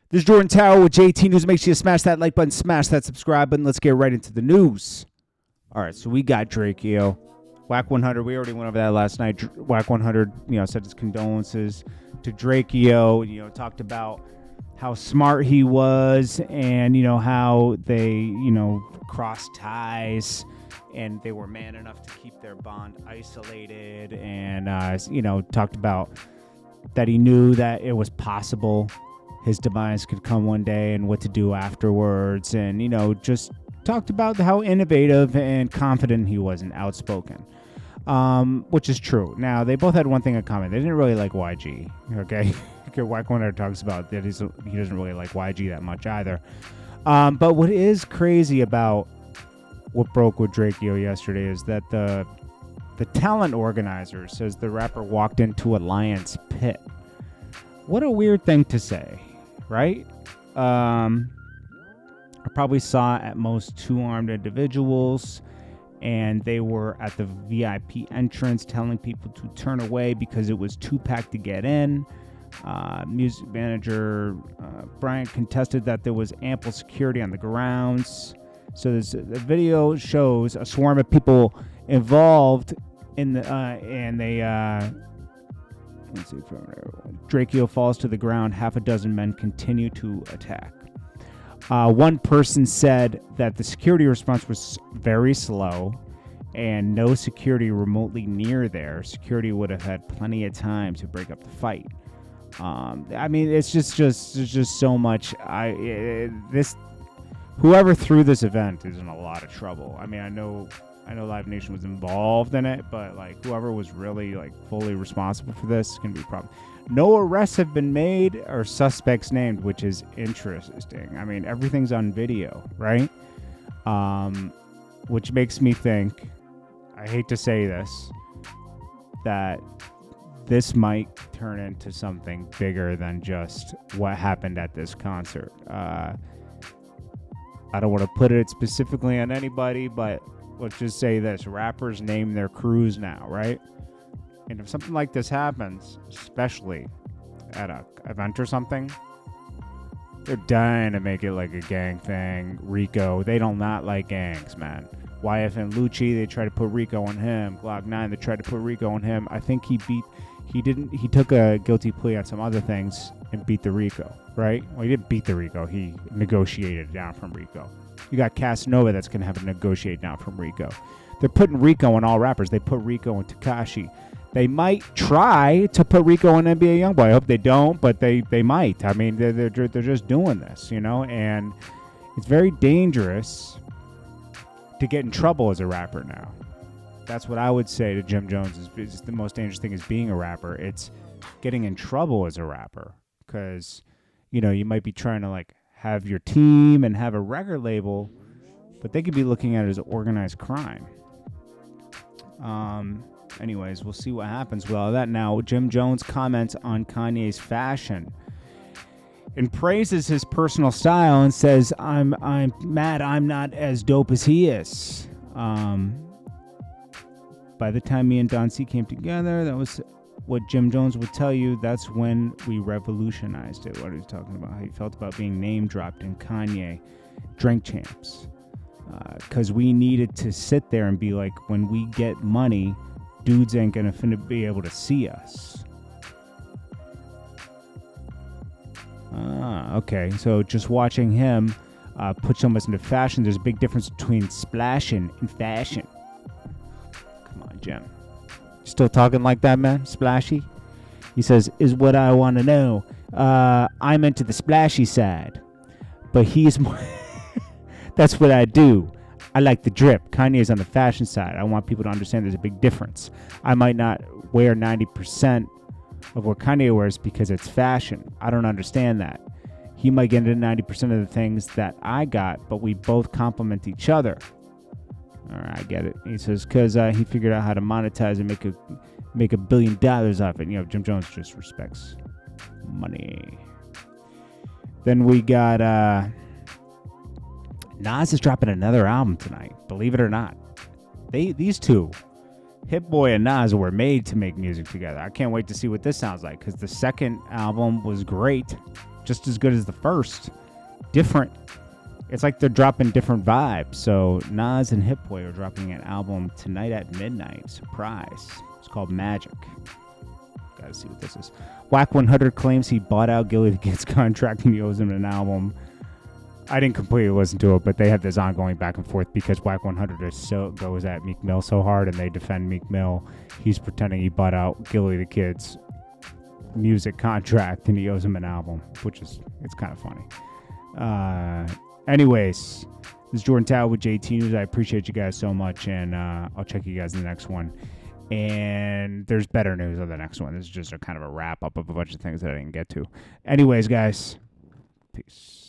This is Jordan Tower with JT News. Make sure you smash that like button, smash that subscribe button. Let's get right into the news. All right, so we got DRAKEO. Wack 100, we already went over that last night. Wack 100, said his condolences to DRAKEO. Talked about how smart he was and, how they, crossed ties and they were man enough to keep their bond isolated and, talked about that he knew that it was possible his demise could come one day and what to do afterwards. And, just talked about how innovative and confident he was and outspoken, which is true. Now, they both had one thing in common. They didn't really like YG, okay? Wack 100 talks about that he doesn't really like YG that much either. But what is crazy about what broke with DRAKEO yesterday is that the talent organizer says the rapper walked into a lion's pit. What a weird thing to say, right? I probably saw at most 2 armed individuals, and they were at the VIP entrance telling people to turn away because it was too packed to get in. Music manager Bryant contested that there was ample security on the grounds. So the video shows a swarm of people involved in the and they let's see, DRAKEO falls to the ground. Half a dozen men continue to attack. One person said that the security response was very slow and no security remotely near there. Security would have had plenty of time to break up the fight. It's just so much. Whoever threw this event is in a lot of trouble. I know Live Nation was involved in it, but whoever was really fully responsible for this is gonna be a problem. No arrests have been made or suspects named, which is interesting. Everything's on video, right? Which makes me think, I hate to say this, that this might turn into something bigger than just what happened at this concert. I don't want to put it specifically on anybody, but let's just say this. Rappers name their crews now, right? And if something like this happens, especially at an event or something, they're dying to make it like a gang thing. Rico, they do not like gangs, man. YF and Lucci, they tried to put Rico on him. Glock 9, they tried to put Rico on him. I think he took a guilty plea on some other things and beat the Rico, right? Well, he didn't beat the Rico. He negotiated down from Rico. You got Casanova that's going to have to negotiate down from Rico. They're putting Rico on all rappers. They put Rico on Tekashi. They might try to put Rico on NBA Youngboy. I hope they don't, but they might. They're just doing this, and it's very dangerous to get in trouble as a rapper now. That's what I would say to Jim Jones is the most dangerous thing is being a rapper. It's getting in trouble as a rapper because, you might be trying to have your team and have a record label, but they could be looking at it as organized crime. Anyways, we'll see what happens with all that. Now, Jim Jones comments on Kanye's fashion and praises his personal style and says, I'm mad I'm not as dope as he is. By the time me and Don C came together, that was what Jim Jones would tell you. That's when we revolutionized it. What he's talking about, how he felt about being name dropped in Kanye, Drink Champs. Because we needed to sit there and be like, when we get money, dudes ain't gonna finna be able to see us. Okay. So just watching him put so much into fashion, there's a big difference between splashing and fashion. Come on, Jim. Still talking like that, man? Splashy? He says, is what I want to know. I'm into the splashy side, but he's more... That's what I do. I like the drip. Kanye's on the fashion side. I want people to understand there's a big difference. I might not wear 90% of what Kanye wears because it's fashion. I don't understand that. He might get into 90% of the things that I got, but we both complement each other. All right, I get it. He says, because he figured out how to monetize and make $1 billion off it. Jim Jones just respects money. Then we got... Nas is dropping another album tonight, believe it or not. These two, Hit Boy and Nas, were made to make music together. I can't wait to see what this sounds like because the second album was great. just as good as the first. Different. It's like they're dropping different vibes. So Nas and Hit Boy are dropping an album tonight at midnight. Surprise. It's called Magic. Gotta see what this is. Wack 100 claims he bought out Gille the Kid's contract and he owes him an album. I didn't completely listen to it, but they have this ongoing back and forth because Wack 100 goes at Meek Mill so hard and they defend Meek Mill. He's pretending he bought out Gille the Kid's music contract and he owes him an album, which is, it's kind of funny. Anyways, this is Jordan Tower with JT News. I appreciate you guys so much, and I'll check you guys in the next one. And there's better news on the next one. This is just a kind of a wrap up of a bunch of things that I didn't get to. Anyways, guys, peace.